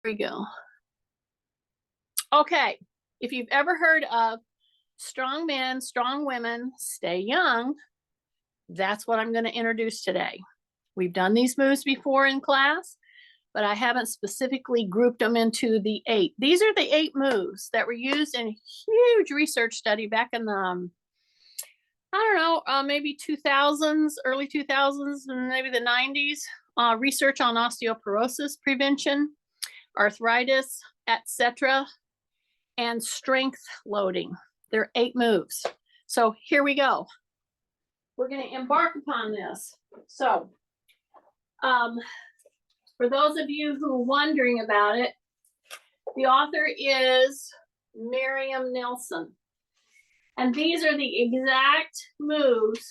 we go. Okay, if you've ever heard of strong men, strong women, stay young, that's what I'm going to introduce today. We've done these moves before in class, but I haven't specifically grouped them into the 8. These are the 8 moves that were used in a huge research study back in the, I don't know, maybe 2000s, early 2000s, and maybe the 90s. Research on osteoporosis prevention, arthritis, etc., and strength loading. There are 8 moves. So here we go. We're going to embark upon this. So for those of you who are wondering about it, the author is Miriam Nelson. And these are the exact moves.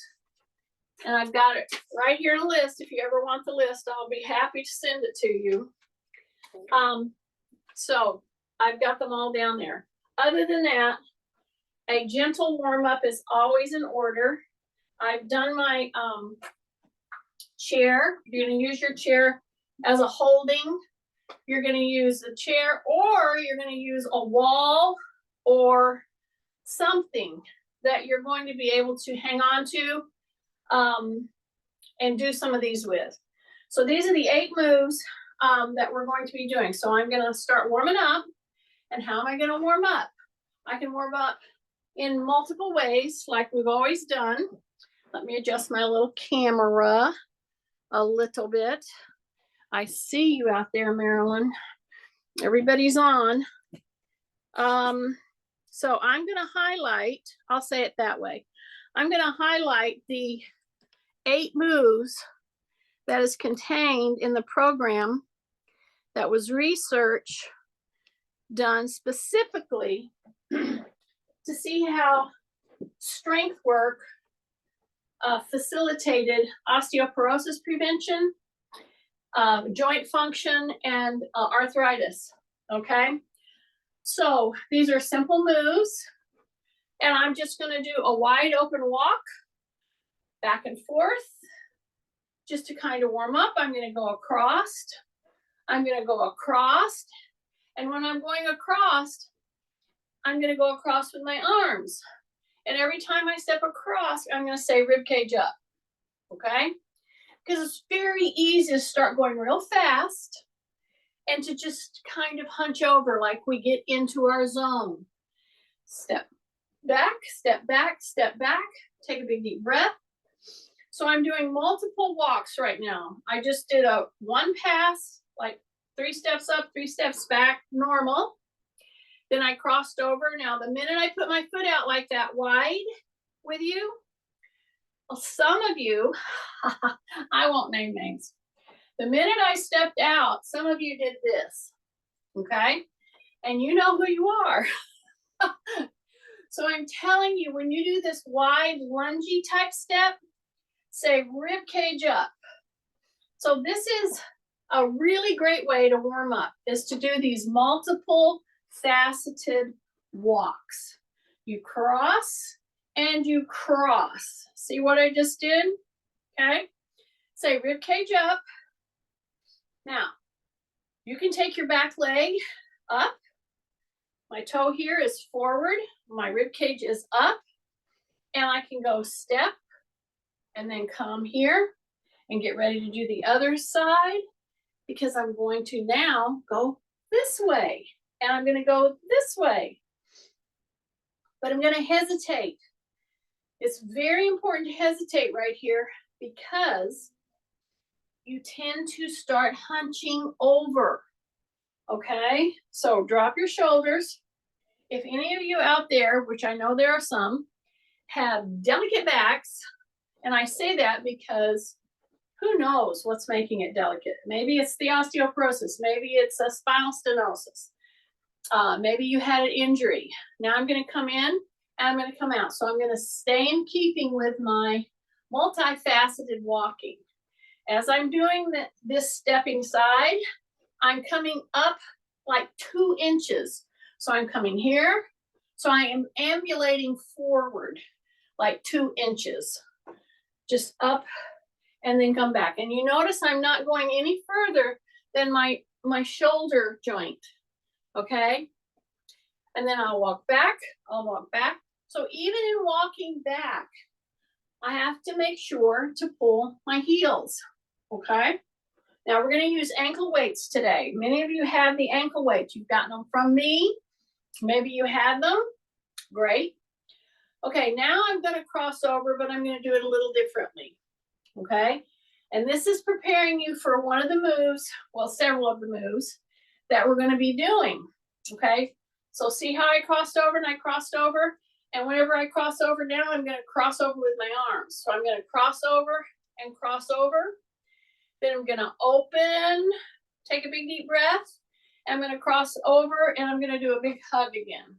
And I've got it right here in a list. If you ever want the list, I'll be happy to send it to you. So I've got them all down there. Other than that, a gentle warm-up is always in order. I've done my chair. You're going to use your chair as a holding. You're going to use the chair, or you're going to use a wall or something that you're going to be able to hang on to and do some of these with. So these are the 8 moves that we're going to be doing. So I'm going to start warming up. And how am I going to warm up? I can warm up in multiple ways, like we've always done. Let me adjust my little camera a little bit. I see you out there, Marilyn. Everybody's on. So I'm going to highlight, I'll say it that way. I'm going to highlight the 8 moves that is contained in the program that was research done specifically to see how strength work facilitated osteoporosis prevention, joint function, and arthritis. Okay, so these are simple moves, and I'm just going to do a wide open walk back and forth just to kind of warm up. I'm going to go across. I'm going to go across. And when I'm going across, I'm going to go across with my arms. And every time I step across, I'm going to say rib cage up. Okay? Because it's very easy to start going real fast and to just kind of hunch over like we get into our zone. Step back, step back, step back. Take a big deep breath. So I'm doing multiple walks right now. I just did a 1 pass, like 3 steps up, 3 steps back, normal. Then I crossed over. Now, the minute I put my foot out like that wide with you, well, some of you, I won't name names. The minute I stepped out, some of you did this, okay? And you know who you are. So I'm telling you, when you do this wide lungy type step, say rib cage up. So this is a really great way to warm up, is to do these multiple faceted walks. You cross and you cross. See what I just did? Okay. Say rib cage up. Now, you can take your back leg up. My toe here is forward. My rib cage is up. And I can go step and then come here and get ready to do the other side, because I'm going to now go this way. And I'm going to go this way. But I'm going to hesitate. It's very important to hesitate right here, because you tend to start hunching over. Okay? So drop your shoulders. If any of you out there, which I know there are some, have delicate backs, and I say that because who knows what's making it delicate? Maybe it's the osteoporosis. Maybe it's a spinal stenosis. Maybe you had an injury. Now I'm going to come in and I'm going to come out. So I'm going to stay in keeping with my multifaceted walking. As I'm doing this stepping side, I'm coming up like 2 inches. So I'm coming here. So I am ambulating forward like 2 inches. Just up and then come back. And you notice I'm not going any further than my my shoulder joint, okay? And then I'll walk back, I'll walk back. So even in walking back, I have to make sure to pull my heels, okay? Now we're gonna use ankle weights today. Many of you have the ankle weights. You've gotten them from me. Maybe you had them, great. Okay, now I'm gonna cross over, but I'm gonna do it a little differently, okay? And this is preparing you for one of the moves, well, several of the moves that we're gonna be doing, okay? So see how I crossed over and I crossed over? And whenever I cross over now, I'm gonna cross over with my arms. So I'm gonna cross over and cross over. Then I'm gonna open, take a big deep breath. I'm gonna cross over and I'm gonna do a big hug again.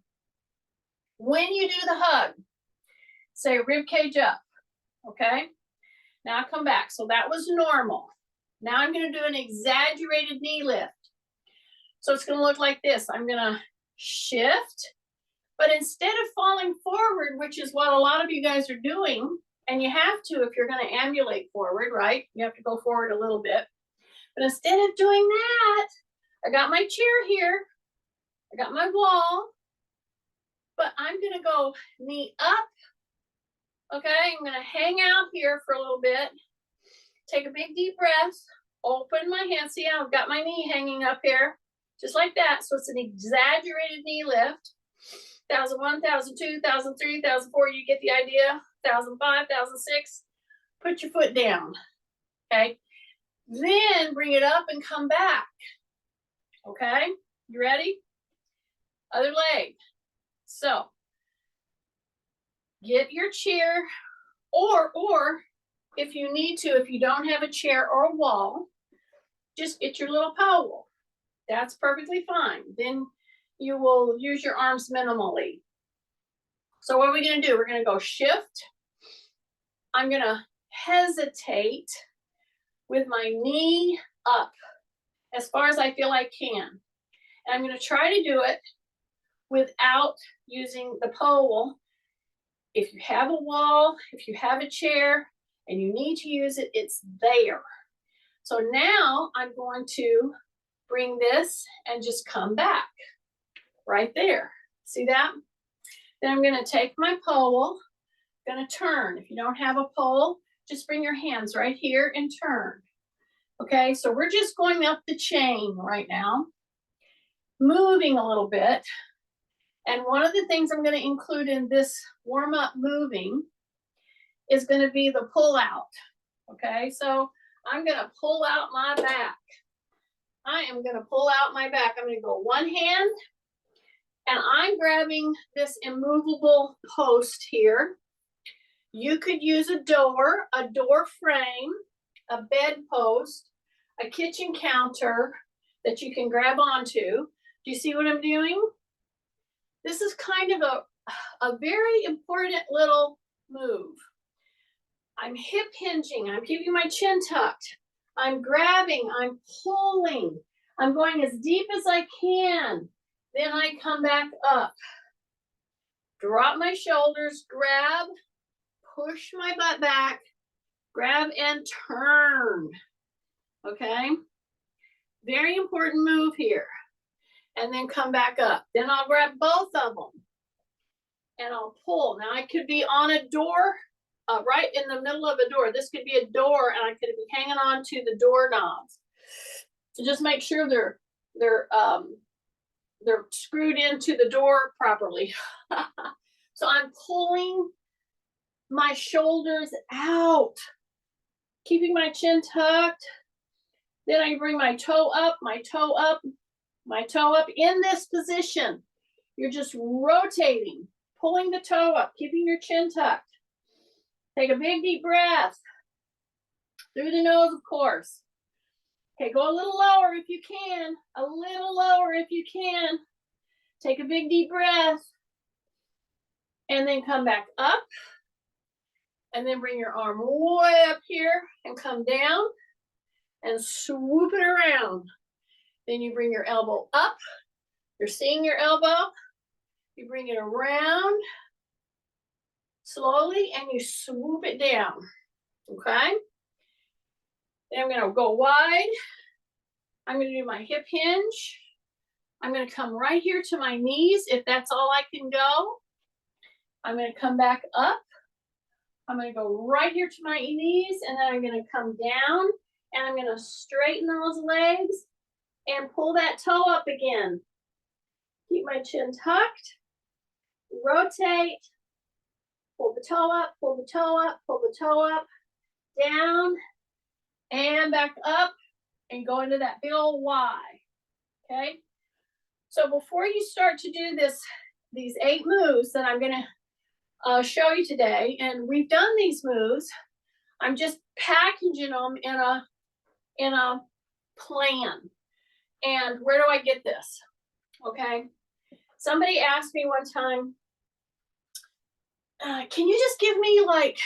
When you do the hug, say rib cage up, okay? Now come back. So that was normal. Now I'm gonna do an exaggerated knee lift. So it's gonna look like this. I'm gonna shift, but instead of falling forward, which is what a lot of you guys are doing, and you have to if you're gonna ambulate forward, right? You have to go forward a little bit. But instead of doing that, I got my chair here, I got my wall, but I'm gonna go knee up, okay? I'm gonna hang out here for a little bit, take a big deep breath, open my hand. See, I've got my knee hanging up here, just like that. So it's an exaggerated knee lift. 1001, 1002, 1003, 1004, you get the idea. 1005, 1006, put your foot down, okay? Then bring it up and come back, okay? You ready? Other leg. So get your chair, or if you need to, if you don't have a chair or a wall, just get your little pole. That's perfectly fine. Then you will use your arms minimally. So what are we gonna do? We're gonna go shift. I'm gonna hesitate with my knee up as far as I feel I can. And I'm gonna try to do it without using the pole. If you have a wall, if you have a chair, and you need to use it, it's there. So now I'm going to bring this and just come back right there. See that? Then I'm gonna take my pole, gonna turn. If you don't have a pole, just bring your hands right here and turn. Okay, so we're just going up the chain right now, moving a little bit. And one of the things I'm gonna include in this warm-up moving is gonna be the pull out. Okay, so I'm gonna pull out my back. I am gonna pull out my back. I'm gonna go one hand, and I'm grabbing this immovable post here. You could use a door frame, a bed post, a kitchen counter that you can grab onto. Do you see what I'm doing? This is kind of a very important little move. I'm hip hinging, I'm keeping my chin tucked. I'm grabbing, I'm pulling. I'm going as deep as I can. Then I come back up. Drop my shoulders, grab, push my butt back, grab and turn. Okay? Very important move here. And then come back up. Then I'll grab both of them and I'll pull. Now I could be on a door, right in the middle of a door. This could be a door and I could be hanging on to the doorknobs. So just make sure they're screwed into the door properly. So I'm pulling my shoulders out, keeping my chin tucked. Then I bring my toe up, my toe up, my toe up in this position. You're just rotating, pulling the toe up, keeping your chin tucked. Take a big deep breath through the nose, of course. Okay, go a little lower if you can, a little lower if you can. Take a big deep breath and then come back up and then bring your arm way up here and come down and swoop it around. Then you bring your elbow up. You're seeing your elbow. You bring it around slowly and you swoop it down, okay? Then I'm gonna go wide I'm going to do my hip hinge. I'm going to come right here to my knees if that's all I can go. I'm going to come back up. I'm going to go right here to my knees, and then I'm going to come down, and I'm going to straighten those legs and pull that toe up again. Keep my chin tucked. Rotate. Pull the toe up, pull the toe up, pull the toe up, down, and back up, and go into that big old Y. Okay? So before you start to do these 8 moves that I'm going to show you today, and we've done these moves, I'm just packaging them in a plan. And where do I get this? Okay? Somebody asked me one time, can you just give me like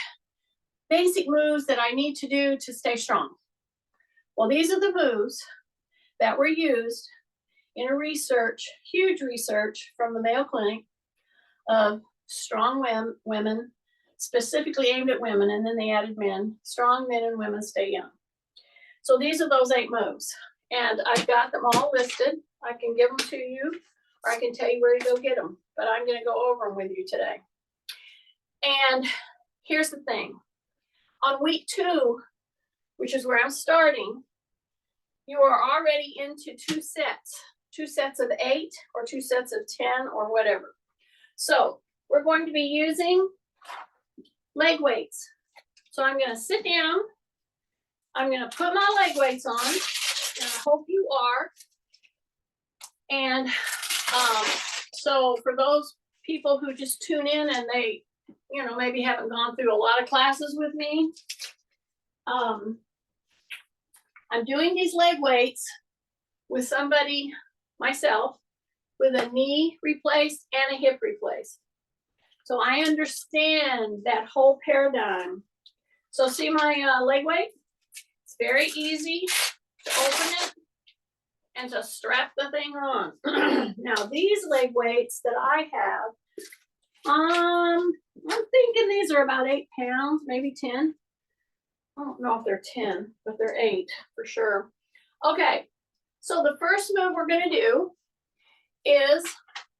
basic moves that I need to do to stay strong? Well, these are the moves that were used in a research, huge research from the Mayo Clinic of strong women, specifically aimed at women, and then they added men. Strong men and women stay young. So these are those 8 moves, and I've got them all listed. I can give them to you, or I can tell you where to go get them, but I'm going to go over them with you today. And here's the thing. On week 2, which is where I'm starting, you are already into 2 sets of 8 or 2 sets of 10 or whatever. So we're going to be using leg weights. So I'm going to sit down. I'm going to put my leg weights on, and I hope you are. And so for those people who just tune in and they, maybe haven't gone through a lot of classes with me, I'm doing these leg weights with somebody, myself, with a knee replaced and a hip replaced. So I understand that whole paradigm. So see my leg weight? It's very easy to open it and to strap the thing on. Now these leg weights that I have, I'm thinking these are about 8 pounds, maybe 10. I don't know if they're 10, but they're 8 for sure. Okay, so the first move we're going to do is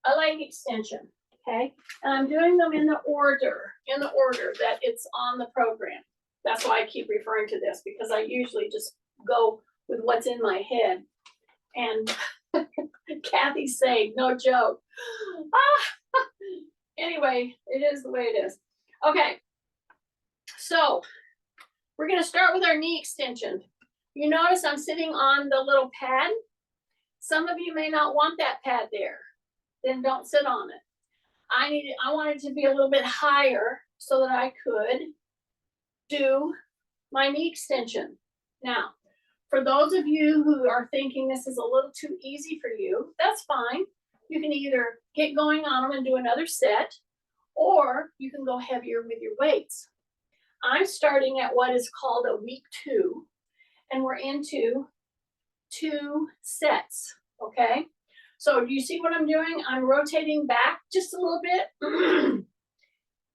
a leg extension, okay? And I'm doing them in the order that it's on the program. That's why I keep referring to this, because I usually just go with what's in my head. And Kathy's saying, no joke. Anyway, it is the way it is. Okay, so we're going to start with our knee extension. You notice I'm sitting on the little pad. Some of you may not want that pad there. Then don't sit on it. I wanted it to be a little bit higher so that I could do my knee extension. Now, for those of you who are thinking this is a little too easy for you, that's fine. You can either get going on them and do another set, or you can go heavier with your weights. I'm starting at what is called a week 2, and we're into 2 sets, okay? So do you see what I'm doing? I'm rotating back just a little bit.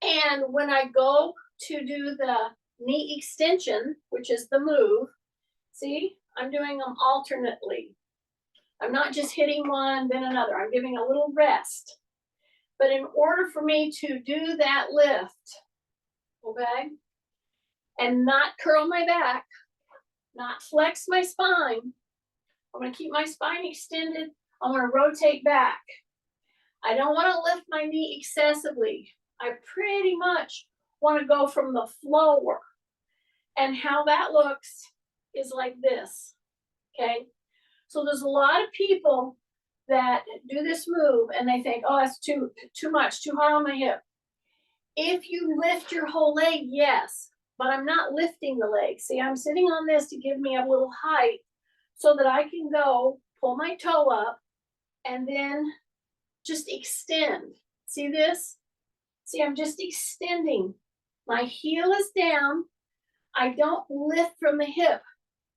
And when I go to do the knee extension, which is the move, see, I'm doing them alternately. I'm not just hitting one, then another. I'm giving a little rest. But in order for me to do that lift, okay, and not curl my back, not flex my spine, I'm going to keep my spine extended. I want to rotate back. I don't want to lift my knee excessively. I pretty much want to go from the floor. And how that looks is like this, okay? So there's a lot of people that do this move and they think, oh, that's too much, too hard on my hip. If you lift your whole leg, yes, but I'm not lifting the leg. See, I'm sitting on this to give me a little height so that I can go pull my toe up and then just extend. See this? See, I'm just extending. My heel is down. I don't lift from the hip.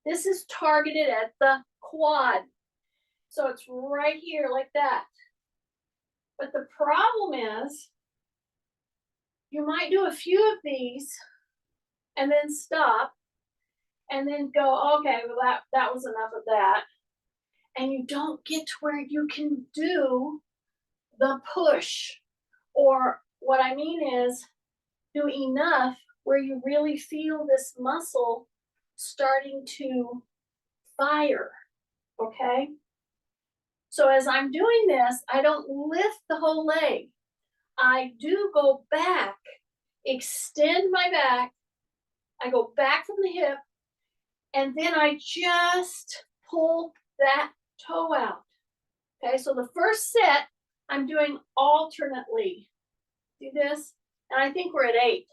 This is targeted at the quad. So it's right here like that. But the problem is, you might do a few of these and then stop and then go, okay, well, that was enough of that. and you don't get to where you can do the push. Or what I mean is do enough where you really feel this muscle starting to fire, okay? So as I'm doing this, I don't lift the whole leg. I do go back, extend my back, I go back from the hip, and then I just pull that toe out. Okay, so the first set I'm doing alternately. See this? And I think we're at 8,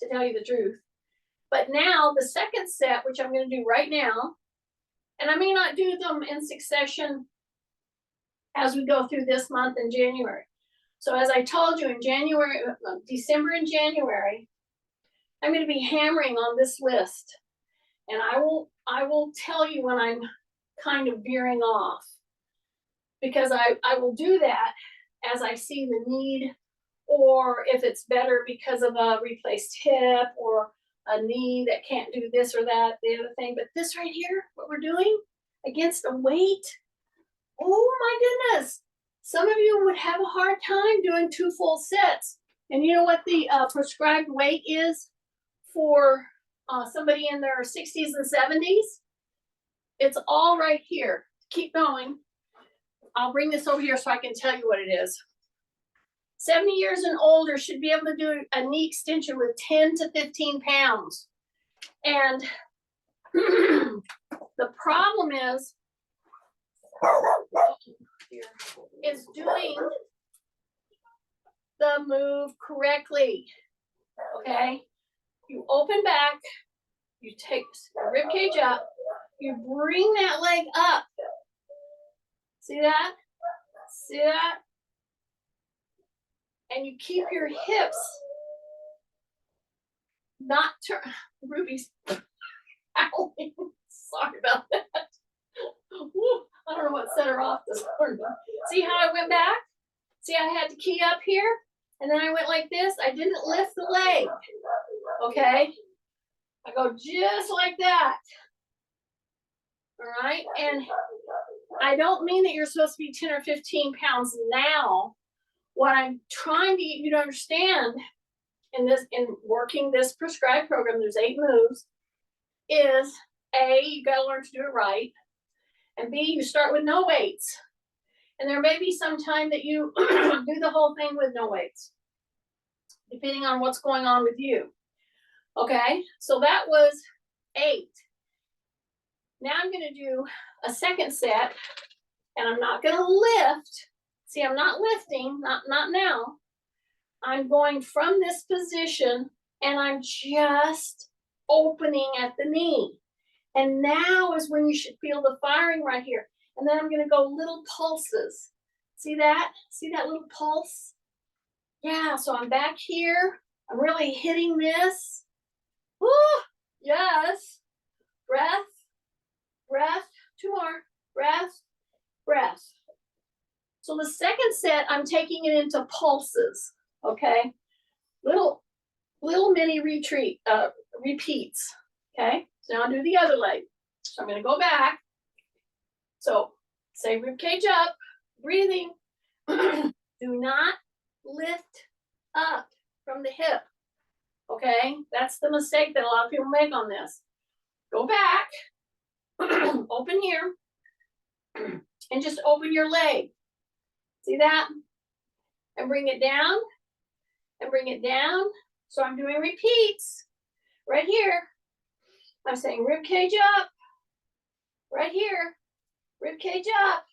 to tell you the truth. But now the second set, which I'm going to do right now, and I may not do them in succession as we go through this month in January. So as I told you in January, December and January, I'm going to be hammering on this list. And I will tell you when I'm kind of veering off, because I will do that as I see the need, or if it's better because of a replaced hip or a knee that can't do this or that, the other thing. But this right here, what we're doing against a weight, oh my goodness. Some of you would have a hard time doing 2 full sets. And you know what the prescribed weight is for somebody in their 60s and 70s? It's all right here. Keep going. I'll bring this over here so I can tell you what it is. 70 years and older should be able to do a knee extension with 10 to 15 pounds. And the problem is doing the move correctly. Okay? You open back, you take your rib cage up, you bring that leg up. See that? See that? And you keep your hips not turn. Ruby's howling. Sorry about that. Woo, I don't know what set her off this morning. See how I went back? See, I had to key up here, and then I went like this. I didn't lift the leg. Okay? I go just like that. All right? And I don't mean that you're supposed to be 10 or 15 pounds now. What I'm trying to get you to understand in working this prescribed program, there's 8 moves, is A, you got to learn to do it right. And B, you start with no weights. And there may be some time that you do the whole thing with no weights, depending on what's going on with you. Okay, so that was 8. Now I'm going to do a second set, and I'm not going to lift. See, I'm not lifting, not now. I'm going from this position, and I'm just opening at the knee. And now is when you should feel the firing right here. And then I'm going to go little pulses. See that? See that little pulse? Yeah, so I'm back here. I'm really hitting this. Woo! Yes. Breath, breath, 2 more. Breath, breath. So the second set, I'm taking it into pulses, okay? Little mini repeats, okay? So now I'll do the other leg. So I'm gonna go back. So say rib cage up, breathing. Do not lift up from the hip, okay? That's the mistake that a lot of people make on this. Go back, open here, and just open your leg. See that? And bring it down, and bring it down. So I'm doing repeats right here. I'm saying rib cage up, right here, rib cage up,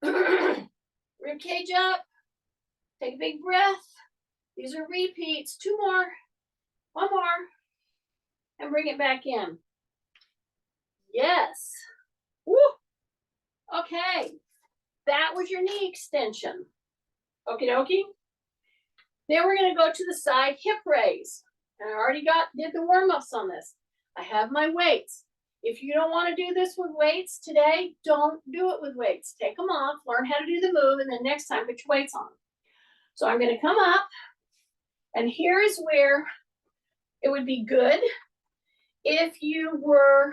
rib cage up. Take a big breath. These are repeats. 2 more, 1 more, and bring it back in. Yes. Woo. Okay. That was your knee extension. Okie dokie. Then we're going to go to the side hip raise. And I already did the warm-ups on this. I have my weights. If you don't want to do this with weights today, don't do it with weights. Take them off, learn how to do the move, and then next time put your weights on. So I'm going to come up, and here is where it would be good if you were,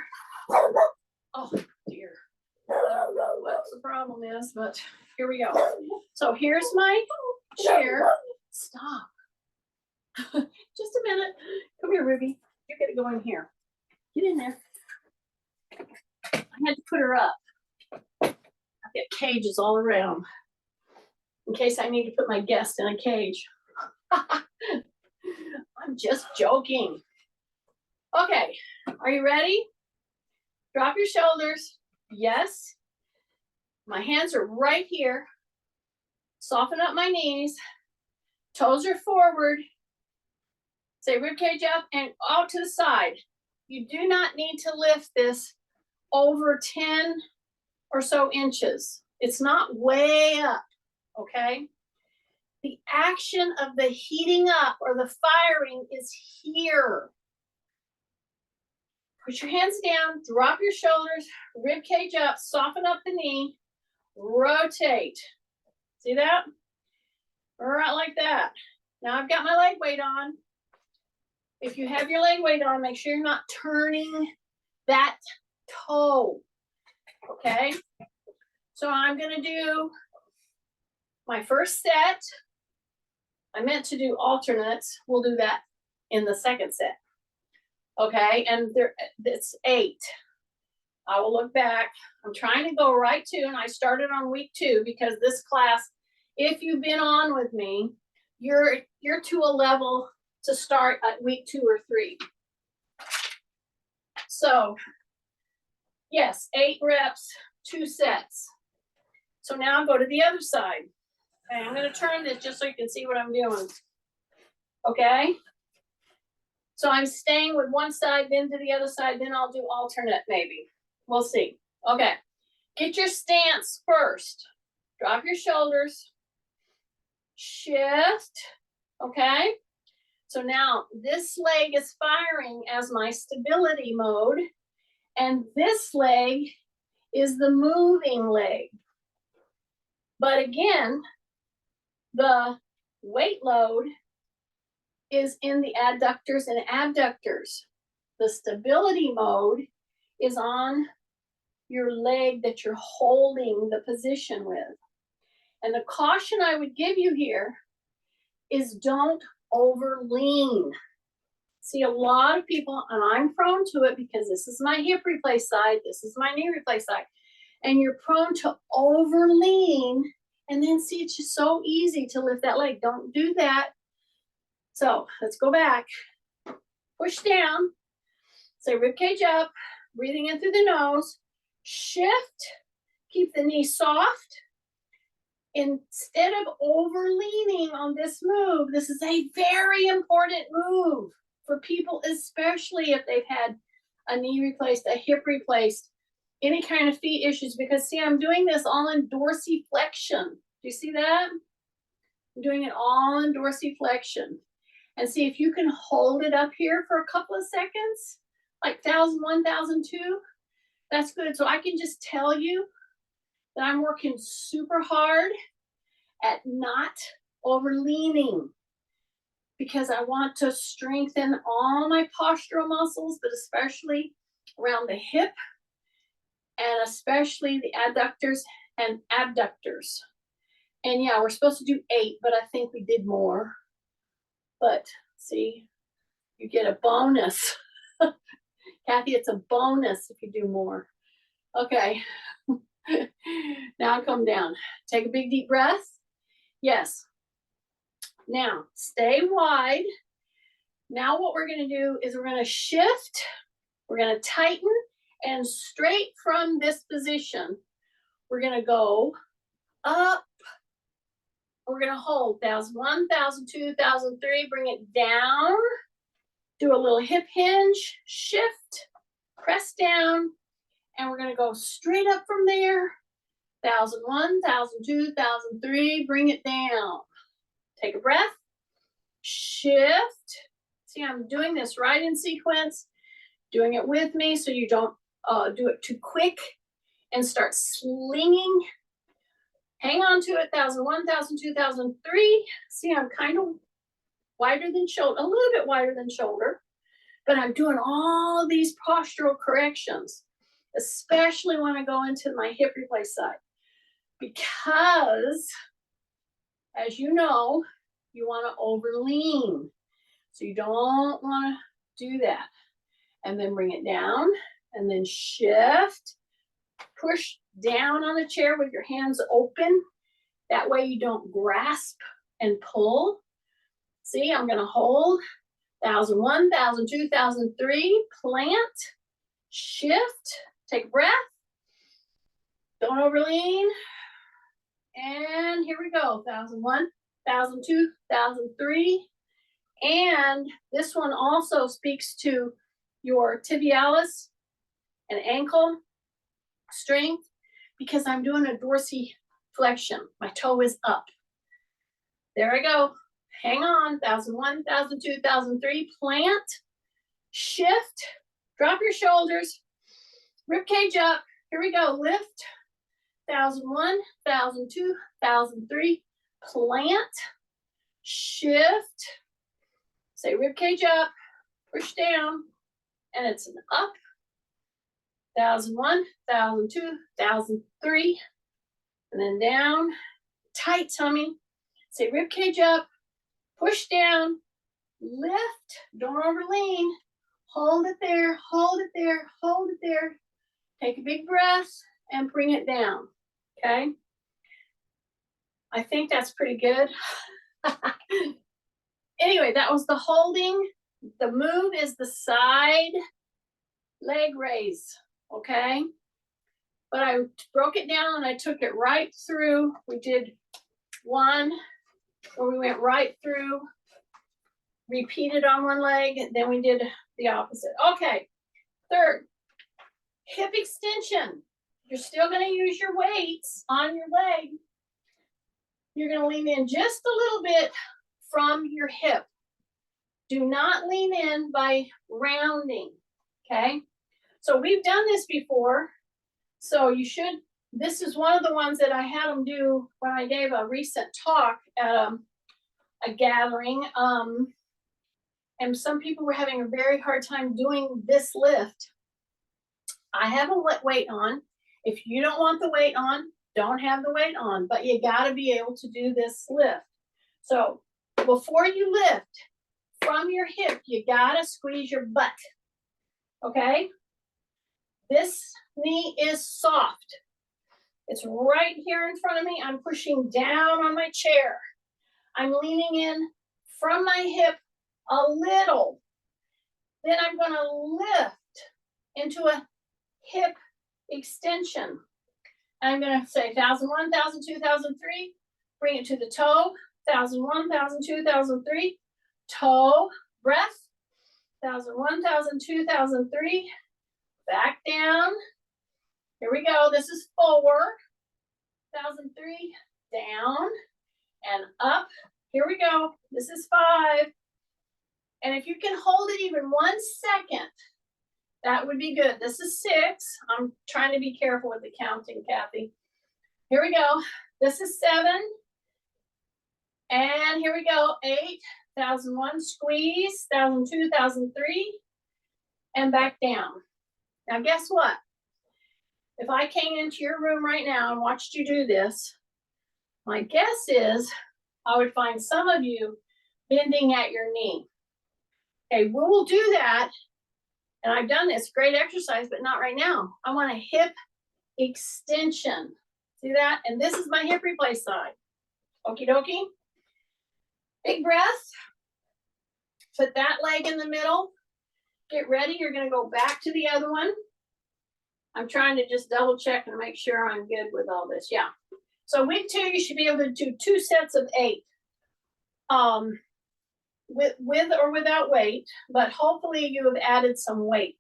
oh dear, I don't know what the problem is, but here we go. So here's my chair. Stop. Just a minute. Come here, Ruby. You gotta go in here. Get in there. I had to put her up. I've got cages all around in case I need to put my guest in a cage. I'm just joking. Okay, are you ready? Drop your shoulders. Yes. My hands are right here. Soften up my knees. Toes are forward. Say ribcage up and out to the side. You do not need to lift this over 10 or so inches. It's not way up, okay? The action of the heating up or the firing is here. Put your hands down, drop your shoulders, rib cage up, soften up the knee, rotate. See that? Right like that. Now I've got my leg weight on. If you have your leg weight on, make sure you're not turning that toe. Okay? So I'm gonna do my first set. I meant to do alternates. We'll do that in the second set. Okay, and it's 8. I will look back. I'm trying to go right to, and I started on week 2 because this class, if you've been on with me, you're to a level to start at week 2 or 3. So, yes, 8 reps, 2 sets. So now I'll go to the other side. Okay, I'm going to turn this just so you can see what I'm doing. Okay? So I'm staying with one side, then to the other side, then I'll do alternate maybe. We'll see. Okay. Get your stance first. Drop your shoulders. Shift. Okay? So now this leg is firing as my stability mode, and this leg is the moving leg. But again, the weight load is in the adductors and abductors. The stability mode is on your leg that you're holding the position with. And the caution I would give you here is don't over lean. See, a lot of people, and I'm prone to it because this is my hip replace side, this is my knee replace side, and you're prone to over lean, and then see, it's just so easy to lift that leg. Don't do that. So let's go back. Push down. Say ribcage up. Breathing in through the nose. Shift. Keep the knee soft. Instead of over leaning on this move, this is a very important move for people, especially if they've had a knee replaced, a hip replaced, any kind of feet issues, because see, I'm doing this all in dorsiflexion. Do you see that? I'm doing it all in dorsiflexion. And see if you can hold it up here for a couple of seconds, like 1001, 1002. That's good. So I can just tell you that I'm working super hard at not over leaning because I want to strengthen all my postural muscles, but especially around the hip and especially the adductors and abductors. And yeah, we're supposed to do 8, but I think we did more. But see, you get a bonus. Kathy, it's a bonus if you do more. Okay. Now come down. Take a big deep breath. Yes. Now stay wide. Now what we're going to do is we're going to shift. We're going to tighten, and straight from this position, we're going to go up. We're going to hold 1001, 1002, 1003, bring it down, do a little hip hinge, shift, press down, and we're going to go straight up from there. 1001, 1002, 1003, bring it down. Take a breath, shift. See, I'm doing this right in sequence, doing it with me so you don't do it too quick and start slinging. Hang on to it, 1001, 1002, 1003. See, I'm kind of wider than shoulder, a little bit wider than shoulder, but I'm doing all these postural corrections, especially when I go into my hip replace side, because as you know, you want to overlean. So you don't want to do that. And then bring it down and then shift, push down on the chair with your hands open. That way you don't grasp and pull. See, I'm going to hold 1001, 1002, 1003, plant, shift, take a breath, don't overlean, and here we go, 1001, 1002, 1003, and this one also speaks to your tibialis and ankle strength because I'm doing a dorsiflexion. My toe is up. There I go. Hang on, 1001, 1002, 1003, plant, shift, drop your shoulders, rib cage up. Here we go, lift, 1001, 1002, 1003, plant, shift, say rib cage up, push down, and it's an up, 1001, 1002, 1003, and then down, tight tummy, say rib cage up, push down, lift, don't overlean, hold it there, hold it there, hold it there. Take a big breath and bring it down, okay? I think that's pretty good. Anyway, that was the holding. The move is the side leg raise, okay? But I broke it down and I took it right through. We did one where we went right through, repeated on one leg, then we did the opposite. Okay, third, hip extension. You're still going to use your weights on your leg. You're going to lean in just a little bit from your hip. Do not lean in by rounding, okay? So we've done this before, so you should, this is one of the ones that I had them do when I gave a recent talk at a gathering, and some people were having a very hard time doing this lift. I have a weight on. If you don't want the weight on, don't have the weight on, but you got to be able to do this lift. So before you lift from your hip, you got to squeeze your butt, okay? This knee is soft. It's right here in front of me. I'm pushing down on my chair. I'm leaning in from my hip a little. Then I'm going to lift into a hip extension. I'm going to say 1001, 1002, 1003. Bring it to the toe. 1001, 1002, 1003. Toe, breath. 1001, 1002, 1003. Back down. Here we go. This is forward. 1003. Down and up. Here we go. This is 5. And if you can hold it even 1 second, that would be good. This is 6. I'm trying to be careful with the counting, Kathy. Here we go. This is 7. And here we go. 8, 1001, squeeze, 1002, 1003, and back down. Now, guess what? If I came into your room right now and watched you do this, my guess is I would find some of you bending at your knee. Okay, we will do that. And I've done this great exercise, but not right now. I want a hip extension. See that? And this is my hip replace side. Okie dokie. Big breath. Put that leg in the middle. Get ready. You're going to go back to the other one. I'm trying to just double check and make sure I'm good with all this. Yeah. So week 2, you should be able to do 2 sets of 8. With or without weight, but hopefully you have added some weight.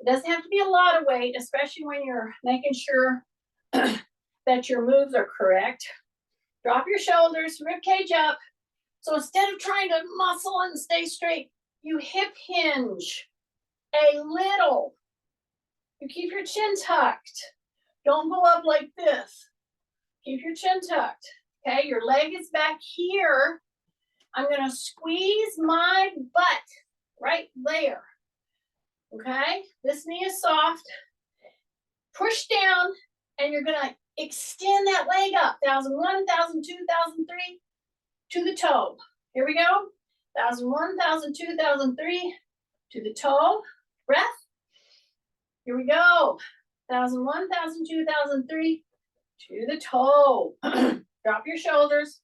It doesn't have to be a lot of weight, especially when you're making sure that your moves are correct. Drop your shoulders, rib cage up. So instead of trying to muscle and stay straight, you hip hinge a little. You keep your chin tucked. Don't go up like this. Keep your chin tucked. Okay, your leg is back here. I'm going to squeeze my butt right there. Okay, this knee is soft. Push down, and you're gonna extend that leg up. 1,001, 1,002, 1,003 to the toe. Here we go. 1,001, 1,002, 1,003 to the toe. Breath. Here we go. 1,001, 1,002, 1,003 to the toe. Drop your shoulders.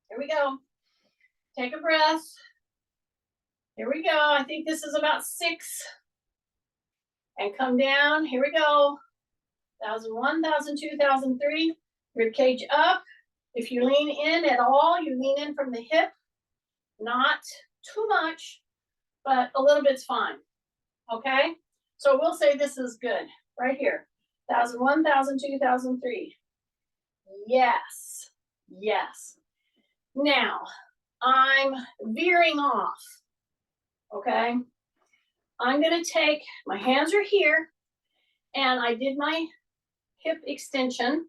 Here we go. Take a breath. Here we go. I think this is about 6. And come down. Here we go. 1,001, 1,002, 1,003. Rib cage up. If you lean in at all, you lean in from the hip. Not too much, but a little bit's fine. Okay? So we'll say this is good. Right here. 1,001, 1,002, 1,003. Yes. Yes. Now, I'm veering off. Okay? I'm going to take, my hands are here, and I did my hip extension.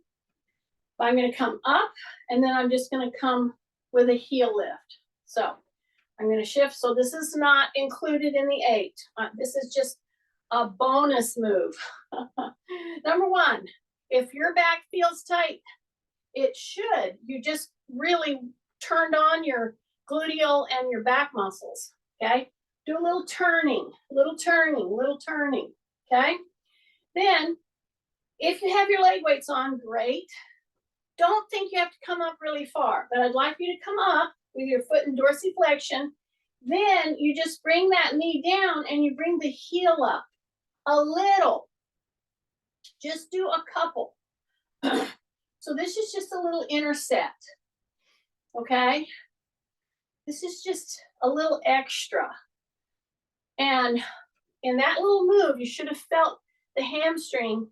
I'm going to come up, and then I'm just going to come with a heel lift. So I'm going to shift. So this is not included in the 8. This is just a bonus move. Number 1, if your back feels tight, it should. You just really turned on your gluteal and your back muscles. Okay? Do a little turning, little turning, little turning. Okay? Then, if you have your leg weights on, great. Don't think you have to come up really far, but I'd like you to come up with your foot in dorsiflexion. Then you just bring that knee down and you bring the heel up a little. Just do a couple. So this is just a little interset. Okay? This is just a little extra. And in that little move, you should have felt the hamstring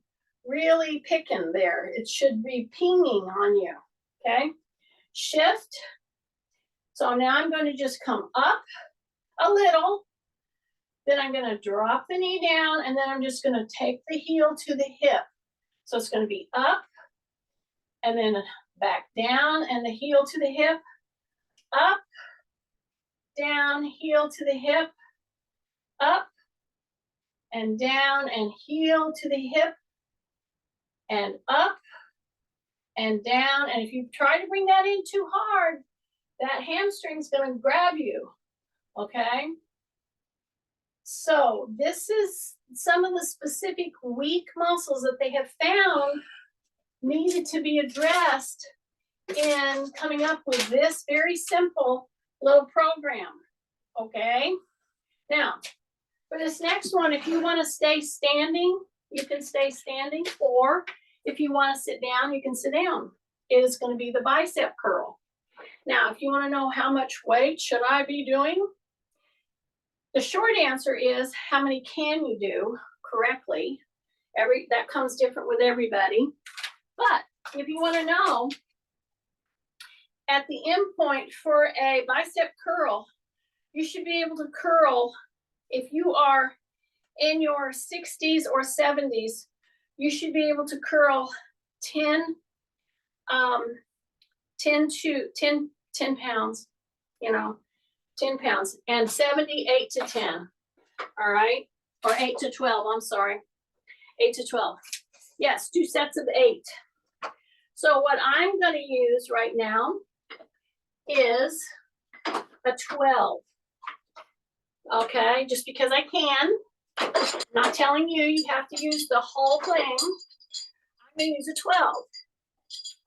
really picking there. It should be pinging on you. Okay? Shift. So now I'm going to just come up a little. Then I'm going to drop the knee down, and then I'm just going to take the heel to the hip. So it's going to be up, and then back down, and the heel to the hip. Up, down, heel to the hip. Up, and down, and heel to the hip. And up, and down. And if you try to bring that in too hard, that hamstring's going to grab you. Okay? So this is some of the specific weak muscles that they have found needed to be addressed in coming up with this very simple little program. Okay? Now, for this next one, if you want to stay standing, you can stay standing, or if you want to sit down, you can sit down. It is going to be the bicep curl. Now, if you want to know how much weight should I be doing, the short answer is how many can you do correctly? That comes different with everybody. But if you want to know, at the end point for a bicep curl, you should be able to curl, if you are in your 60s or 70s, you should be able to curl 10 pounds, 10 pounds, and 70, 8 to 10, all right? Or 8 to 12, I'm sorry, 8 to 12. Yes, 2 sets of 8. So what I'm gonna use right now is a 12, okay? Just because I can. I'm not telling you you have to use the whole thing. I'm gonna use a 12,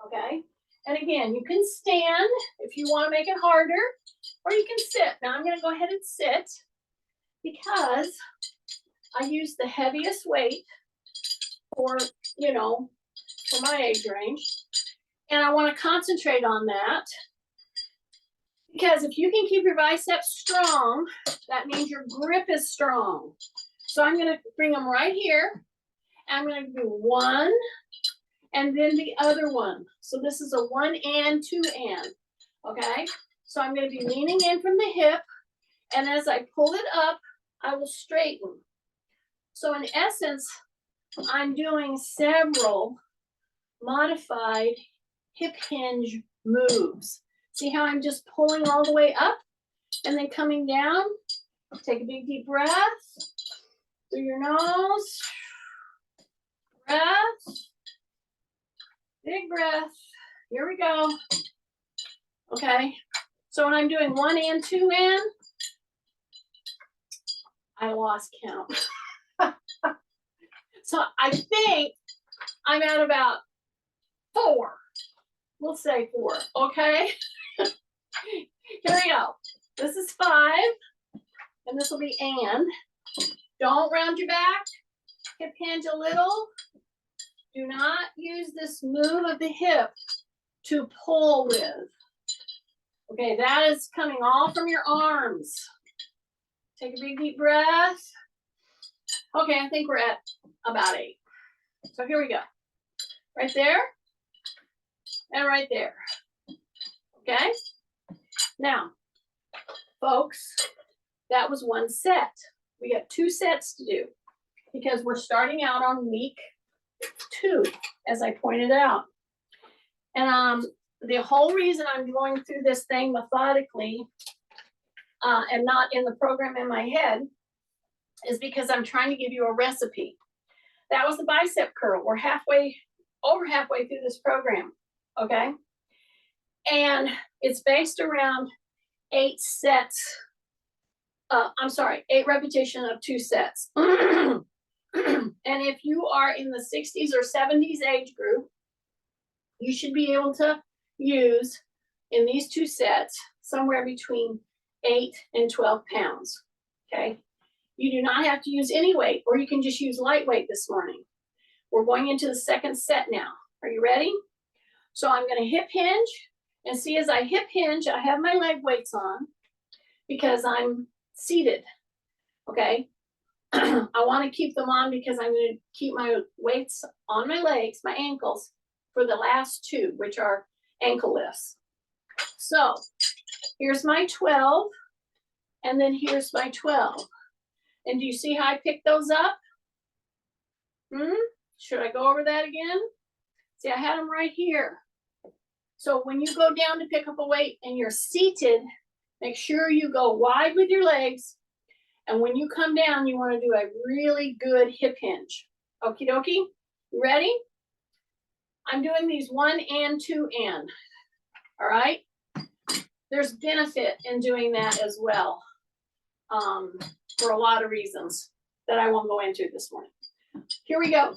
okay? And again, you can stand if you want to make it harder, or you can sit. Now I'm going to go ahead and sit because I use the heaviest weight for my age range. And I want to concentrate on that because if you can keep your biceps strong, that means your grip is strong. So I'm going to bring them right here. I'm going to do 1 and then the other one. So this is a 1 and 2 and, okay? So I'm going to be leaning in from the hip, and as I pull it up, I will straighten. So in essence, I'm doing several modified hip hinge moves. See how I'm just pulling all the way up and then coming down? Take a big deep breath through your nose. breath. Big breath. Here we go. Okay. So when I'm doing 1 and 2 and, I lost count. So I think I'm at about 4. We'll say 4. Okay. Here we go. This is 5. And this will be and. Don't round your back. Hip hinge a little. Do not use this move of the hip to pull with. Okay, that is coming all from your arms. Take a big deep breath. Okay, I think we're at about 8. So here we go. Right there and right there. Okay? Now, folks, that was 1 set. We got 2 sets to do because we're starting out on week 2, as I pointed out. And the whole reason I'm going through this thing methodically and not in the program in my head is because I'm trying to give you a recipe. That was the bicep curl. We're over halfway through this program, okay? And it's based around 8 sets. 8 repetition of 2 sets. And if you are in the 60s or 70s age group, you should be able to use in these 2 sets somewhere between 8 and 12 pounds. Okay. You do not have to use any weight, or you can just use light weight this morning. We're going into the 2nd set now. Are you ready? So I'm going to hip hinge, and see, as I hip hinge, I have my leg weights on because I'm seated. Okay. I want to keep them on because I'm going to keep my weights on my legs, my ankles, for the last 2, which are ankle lifts. So here's my 12, and then here's my 12. And do you see how I picked those up? Should I go over that again? See, I had them right here. So when you go down to pick up a weight and you're seated, make sure you go wide with your legs. And when you come down, you want to do a really good hip hinge. Okie dokie? You ready? I'm doing these 1 and 2 and. All right? There's benefit in doing that as well, for a lot of reasons that I won't go into this morning. Here we go.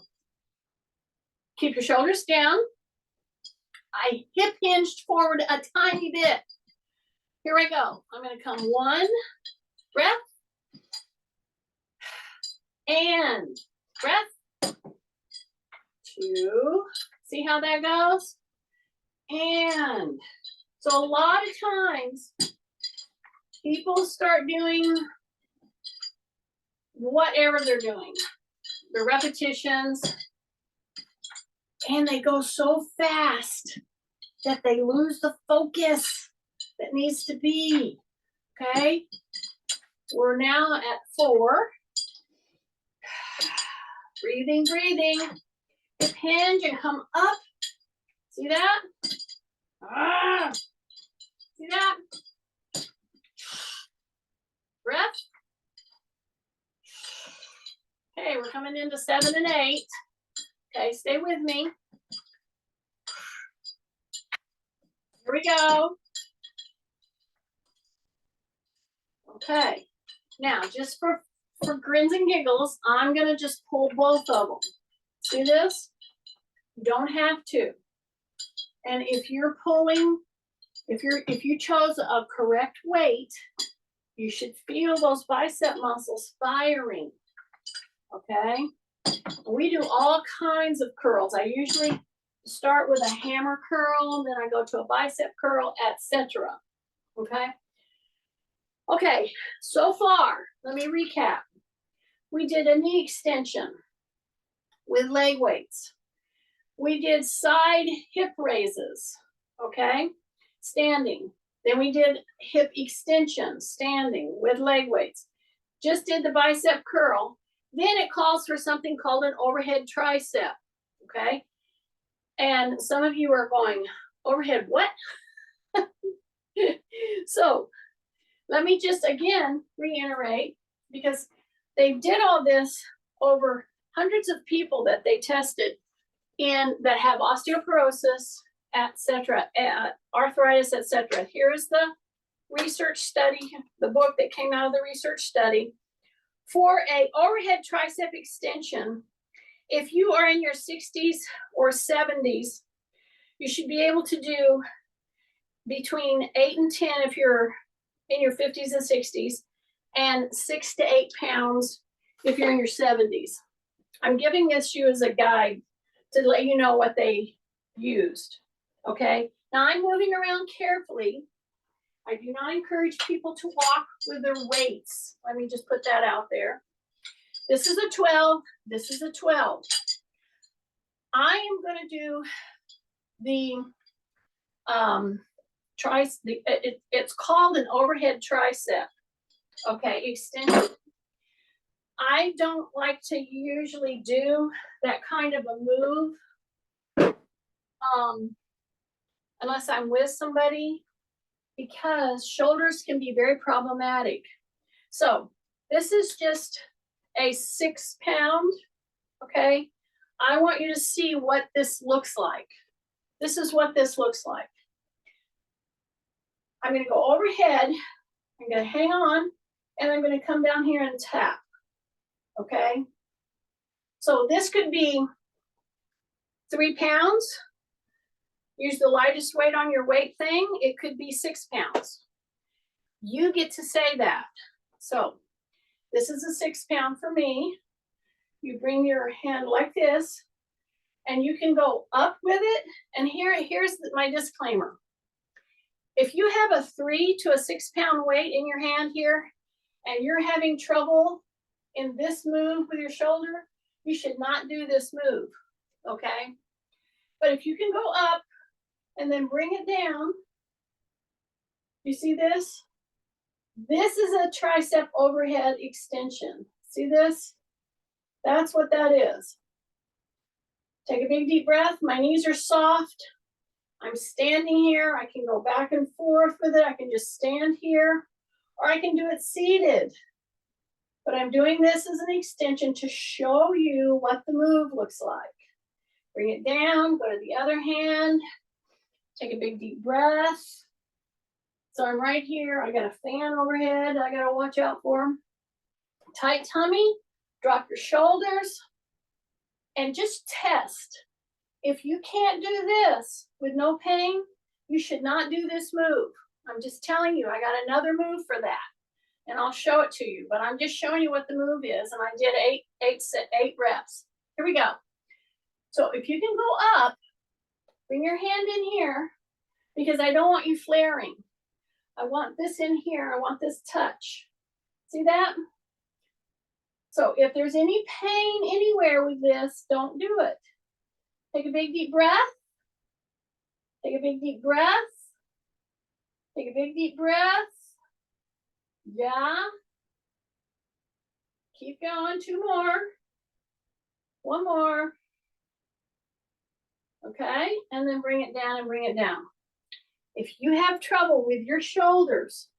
Keep your shoulders down. I hip hinged forward a tiny bit. Here I go. I'm going to come 1, breath, and breath, 2. See how that goes? And so a lot of times people start doing whatever they're doing, the repetitions, and they go so fast that they lose the focus that needs to be. Okay, we're now at 4. Breathing, breathing. Hip hinge and come up. See that? See that? Breath. Okay, we're coming into 7 and 8. Okay, stay with me. Here we go. Okay, now just for grins and giggles, I'm gonna just pull both of them. See this? You don't have to. And if you're pulling, if you chose a correct weight, you should feel those bicep muscles firing. Okay? We do all kinds of curls. I usually start with a hammer curl, then I go to a bicep curl, etc. Okay? Okay, so far, let me recap. We did a knee extension with leg weights. We did side hip raises, okay, standing. Then we did hip extension, standing with leg weights. Just did the bicep curl. Then it calls for something called an overhead tricep, okay? And some of you are going, overhead what? So let me just again reiterate, because they did all this over hundreds of people that they tested in that have osteoporosis, etc., arthritis, etc. Here's the research study, the book that came out of the research study. For a overhead tricep extension, if you are in your 60s or 70s, you should be able to do between 8 and 10 if you're in your 50s and 60s, and 6 to 8 pounds if you're in your 70s. I'm giving this to you as a guide to let you know what they used, okay? Now I'm moving around carefully. I do not encourage people to walk with their weights. Let me just put that out there. This is a 12, this is a 12. I am gonna do the it's called an overhead tricep, okay, extension. I don't like to usually do that kind of a move unless I'm with somebody, because shoulders can be very problematic. So this is just a 6 pound, okay? I want you to see what this looks like. This is what this looks like. I'm gonna go overhead, I'm gonna hang on, and I'm gonna come down here and tap, okay? So this could be 3 pounds. Use the lightest weight on your weight thing. It could be 6 pounds. You get to say that. So this is a 6 pound for me. You bring your hand like this, and you can go up with it. And here's my disclaimer. If you have a 3 to a 6 pound weight in your hand here, and you're having trouble in this move with your shoulder, you should not do this move, okay? But if you can go up and then bring it down, you see this? This is a tricep overhead extension. See this? That's what that is. Take a big deep breath. My knees are soft. I'm standing here. I can go back and forth with it. I can just stand here, or I can do it seated. But I'm doing this as an extension to show you what the move looks like. Bring it down, go to the other hand. Take a big deep breath. So I'm right here. I got a fan overhead I gotta watch out for. Tight tummy, drop your shoulders, and just test. If you can't do this with no pain, you should not do this move. I'm just telling you, I got another move for that, and I'll show it to you, but I'm just showing you what the move is, and I did eight reps. Here we go. So if you can go up, bring your hand in here, because I don't want you flaring. I want this in here. I want this touch. See that? So if there's any pain anywhere with this, don't do it. Take a big deep breath. Take a big deep breath. Take a big deep breath. Yeah. Keep going. 2 more. 1 more. Okay, and then bring it down and bring it down. If you have trouble with your shoulders,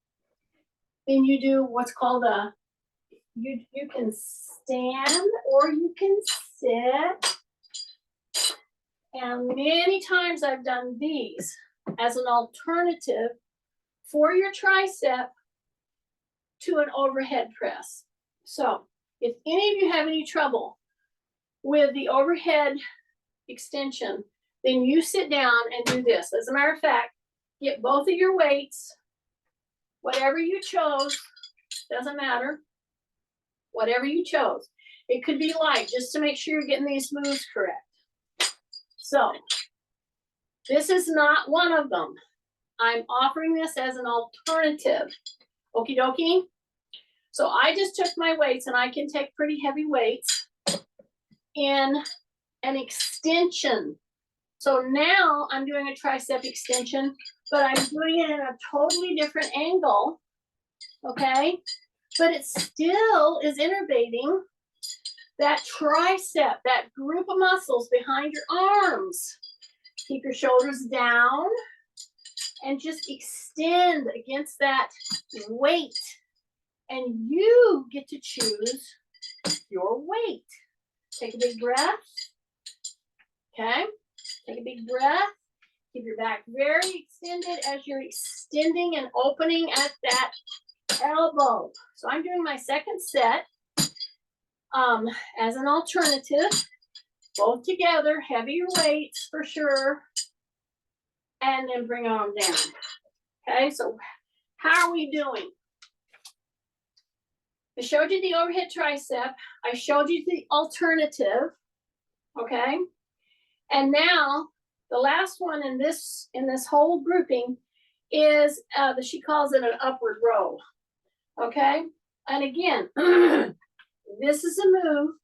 then you do what's called you can stand or you can sit. And many times I've done these as an alternative for your tricep to an overhead press. So if any of you have any trouble with the overhead extension, then you sit down and do this. As a matter of fact, get both of your weights, whatever you chose, doesn't matter, whatever you chose. It could be light, just to make sure you're getting these moves correct. So, this is not one of them. I'm offering this as an alternative. Okie dokie? So I just took my weights, and I can take pretty heavy weights in an extension. So now I'm doing a tricep extension, but I'm doing it in a totally different angle, okay? But it still is innervating that tricep, that group of muscles behind your arms. Keep your shoulders down and just extend against that weight. And you get to choose your weight. Take a big breath. Okay, take a big breath. Keep your back very extended as you're extending and opening at that elbow. So I'm doing my second set as an alternative, both together, heavier weights for sure, and then bring them down. Okay, so how are we doing? I showed you the overhead tricep. I showed you the alternative, okay? And now the last one in this whole grouping is she calls it an upward row, okay? And again, this is a move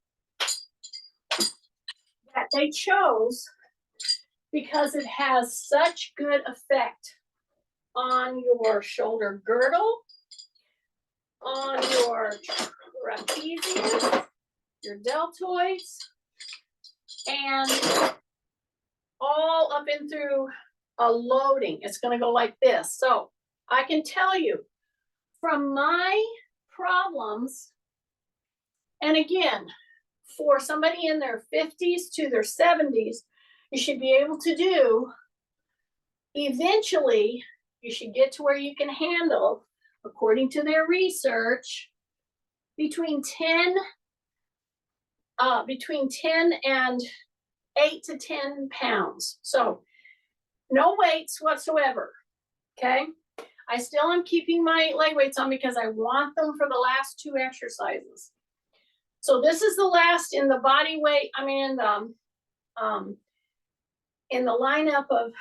that they chose because it has such good effect on your shoulder girdle, on your trapezius, your deltoids, and all up and through a loading. It's going to go like this. So I can tell you from my problems, and again, for somebody in their 50s to their 70s, you should be able to do, eventually, you should get to where you can handle, according to their research, between 10 and 8 to 10 pounds. So no weights whatsoever, okay? I still am keeping my leg weights on because I want them for the last 2 exercises. So this is the last in the body weight, in the lineup of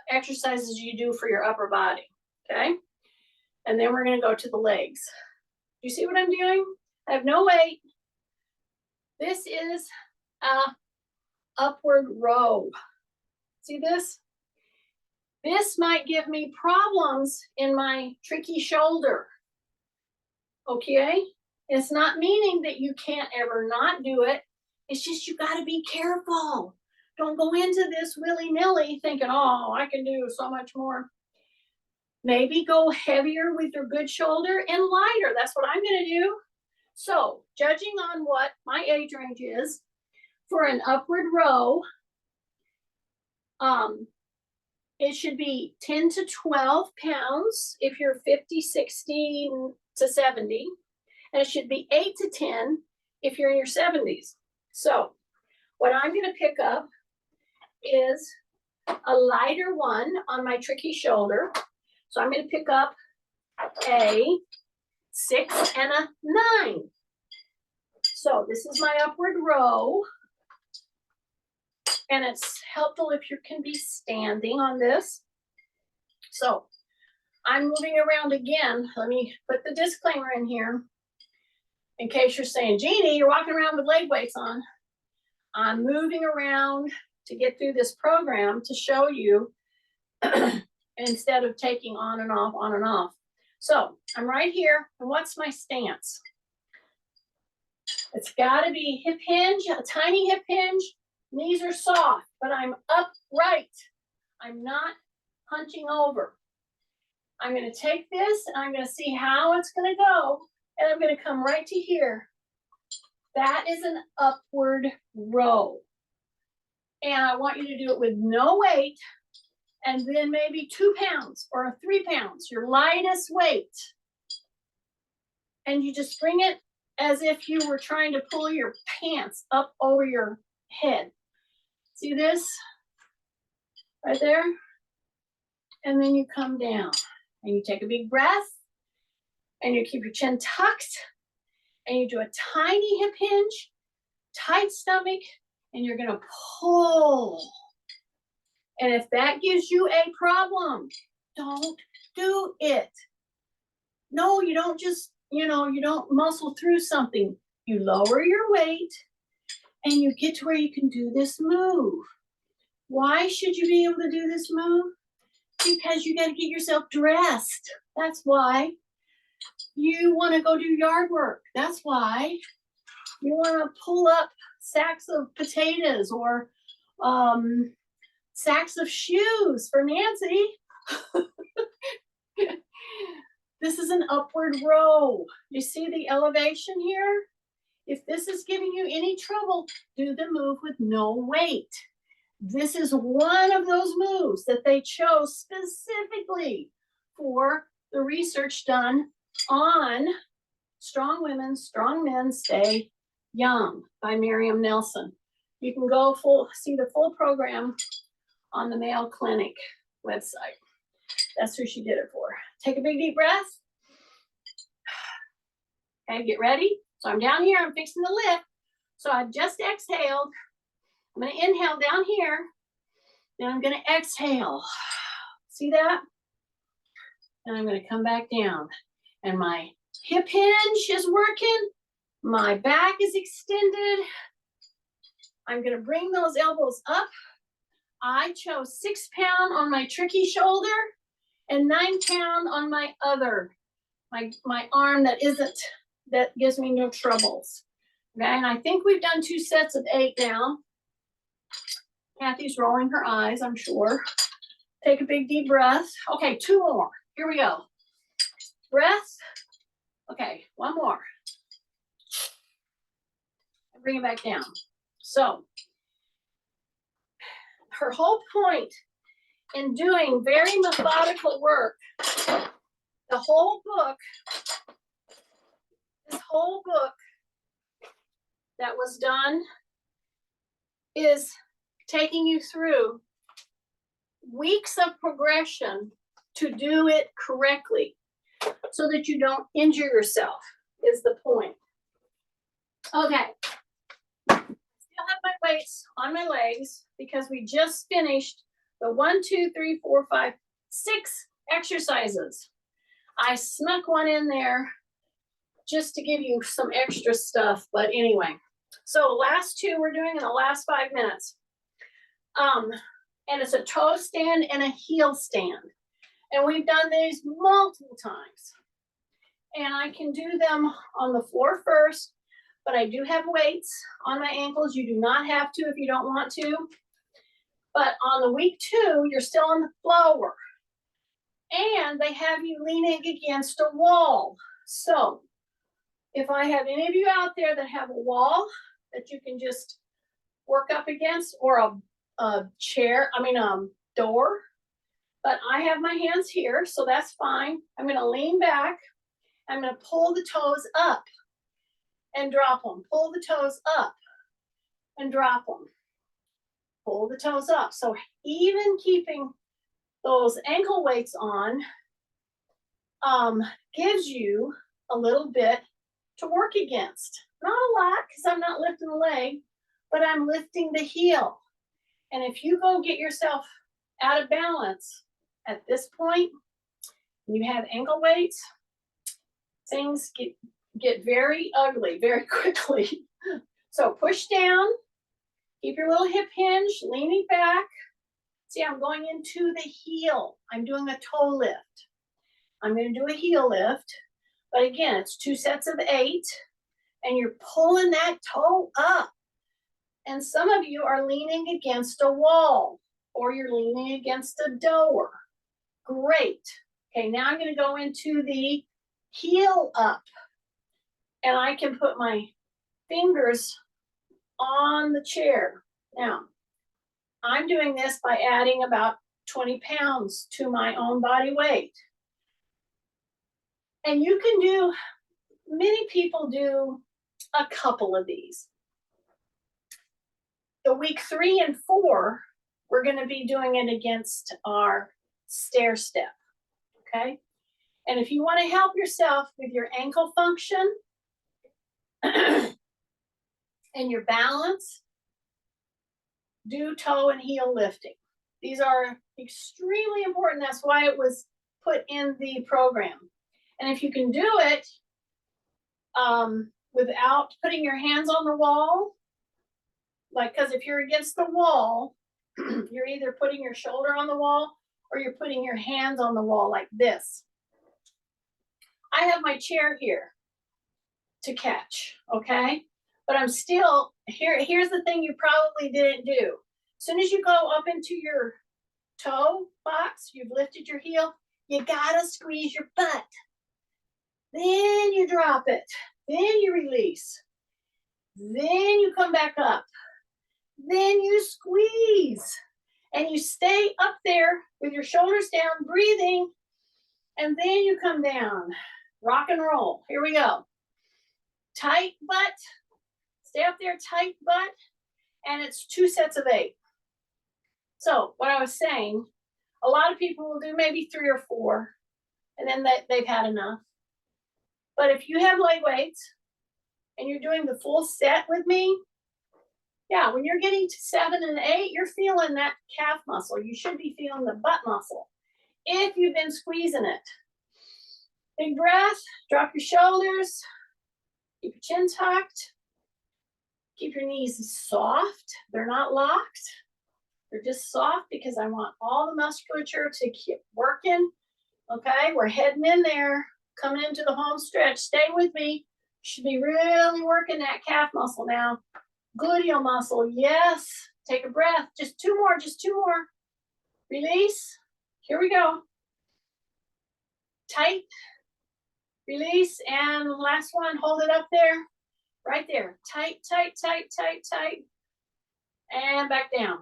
exercises you do for your upper body, okay? And then we're gonna go to the legs. You see what I'm doing? I have no weight. This is a upward row. See this? This might give me problems in my tricky shoulder, okay? It's not meaning that you can't ever not do it. It's just you gotta be careful. Don't go into this willy-nilly thinking, oh, I can do so much more. Maybe go heavier with your good shoulder and lighter. That's what I'm gonna do. So, judging on what my age range is, for an upward row, it should be 10 to 12 pounds if you're 50, 60 to 70. And it should be 8 to 10 if you're in your 70s. So what I'm going to pick up is a lighter one on my tricky shoulder. So I'm going to pick up a 6 and a 9. So this is my upward row. And it's helpful if you can be standing on this. So I'm moving around again. Let me put the disclaimer in here. In case you're saying, Jeannie, you're walking around with leg weights on. I'm moving around to get through this program to show you instead of taking on and off, on and off. So I'm right here. And what's my stance? It's got to be hip hinge, a tiny hip hinge. Knees are soft, but I'm upright. I'm not hunching over. I'm going to take this and I'm going to see how it's going to go. And I'm going to come right to here. That is an upward row. And I want you to do it with no weight. And then maybe 2 pounds or 3 pounds, your lightest weight. And you just bring it as if you were trying to pull your pants up over your head. See this? Right there? And then you come down. And you take a big breath. And you keep your chin tucked. And you do a tiny hip hinge. Tight stomach. And you're going to pull. And if that gives you a problem, don't do it. No, you don't just, you don't muscle through something. You lower your weight. And you get to where you can do this move. Why should you be able to do this move? Because you got to get yourself dressed. That's why. You want to go do yard work. That's why. You want to pull up sacks of potatoes or sacks of shoes for Nancy. This is an upward row. You see the elevation here? If this is giving you any trouble, do the move with no weight. This is one of those moves that they chose specifically for the research done on Strong Women, Strong Men Stay Young by Miriam Nelson. You can go see the full program on the Mayo Clinic website. That's who she did it for. Take a big deep breath. Okay, get ready. So I'm down here, I'm fixing to lift. So I just exhaled. I'm gonna inhale down here. Then I'm gonna exhale. See that? And I'm gonna come back down. And my hip hinge is working. My back is extended. I'm gonna bring those elbows up. I chose 6 pound on my tricky shoulder and 9 pound on my other, my arm that gives me no troubles. Okay, and I think we've done 2 sets of 8 now. Kathy's rolling her eyes, I'm sure. Take a big deep breath. Okay, 2 more. Here we go. Breath. Okay, 1 more. And bring it back down. So, her whole point in doing very methodical work, the whole book, this whole book that was done is taking you through weeks of progression to do it correctly so that you don't injure yourself is the point. Okay. Still have my weights on my legs because we just finished the 1, 2, 3, 4, 5, 6 exercises. I snuck one in there just to give you some extra stuff, but anyway. So last 2 we're doing in the last 5 minutes. And it's a toe stand and a heel stand. And we've done these multiple times. And I can do them on the floor first, but I do have weights on my ankles. You do not have to if you don't want to. But on the week 2, you're still on the floor. And they have you leaning against a wall. So if I have any of you out there that have a wall that you can just work up against, or a door, but I have my hands here, so that's fine. I'm going to lean back. I'm going to pull the toes up and drop them. Pull the toes up and drop them. Pull the toes up. So even keeping those ankle weights on gives you a little bit to work against. Not a lot because I'm not lifting the leg, but I'm lifting the heel. And if you go get yourself out of balance at this point, and you have ankle weights, things get very ugly very quickly. So push down, keep your little hip hinge, leaning back. See, I'm going into the heel. I'm doing a toe lift. I'm going to do a heel lift. But again, it's 2 sets of 8, and you're pulling that toe up. And some of you are leaning against a wall, or you're leaning against a door. Great. Okay, now I'm going to go into the heel up. And I can put my fingers on the chair. Now, I'm doing this by adding about 20 pounds to my own body weight. And you can do, many people do a couple of these. The week 3 and 4, we're going to be doing it against our stair step, okay? And if you want to help yourself with your ankle function and your balance, do toe and heel lifting. These are extremely important. That's why it was put in the program. And if you can do it without putting your hands on the wall, like, because if you're against the wall, you're either putting your shoulder on the wall or you're putting your hands on the wall like this. I have my chair here to catch, okay? But I'm still, here's the thing you probably didn't do. As soon as you go up into your toe box, you've lifted your heel, you gotta squeeze your butt. Then you drop it. Then you release. Then you come back up. Then you squeeze. And you stay up there with your shoulders down, breathing. And then you come down. Rock and roll. Here we go. Tight butt. Stay up there, tight butt. And it's 2 sets of 8. So what I was saying, a lot of people will do maybe 3 or 4, and then they've had enough. But if you have leg weights and you're doing the full set with me, yeah, when you're getting to 7 and 8, you're feeling that calf muscle. You should be feeling the butt muscle if you've been squeezing it. Big breath, drop your shoulders, keep your chin tucked, keep your knees soft. They're not locked. They're just soft because I want all the musculature to keep working. Okay, we're heading in there, coming into the home stretch. Stay with me. You should be really working that calf muscle now. Gluteal muscle, yes. Take a breath. Just 2 more, just 2 more. Release. Here we go. Tight. Release. And last one, hold it up there. Right there. Tight, tight, tight, tight, tight. And back down.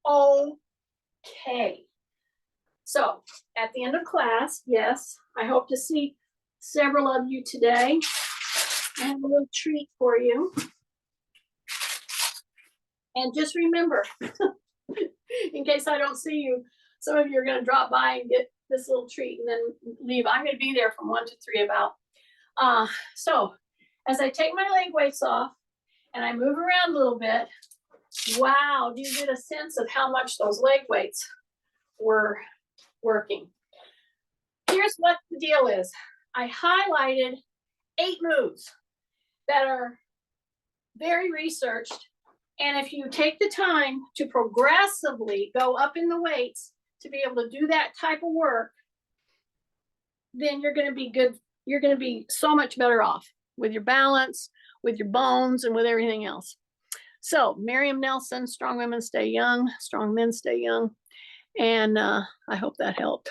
Okay. So at the end of class, yes, I hope to see several of you today. I have a little treat for you. And just remember, in case I don't see you, some of you are going to drop by and get this little treat and then leave. I'm going to be there from 1 to 3 about. So as I take my leg weights off and I move around a little bit, wow, do you get a sense of how much those leg weights were working? Here's what the deal is. I highlighted 8 moves that are very researched. And if you take the time to progressively go up in the weights to be able to do that type of work, then you're going to be good. You're going to be so much better off with your balance, with your bones, and with everything else. So Miriam Nelson, Strong Women Stay Young, Strong Men Stay Young. And I hope that helped.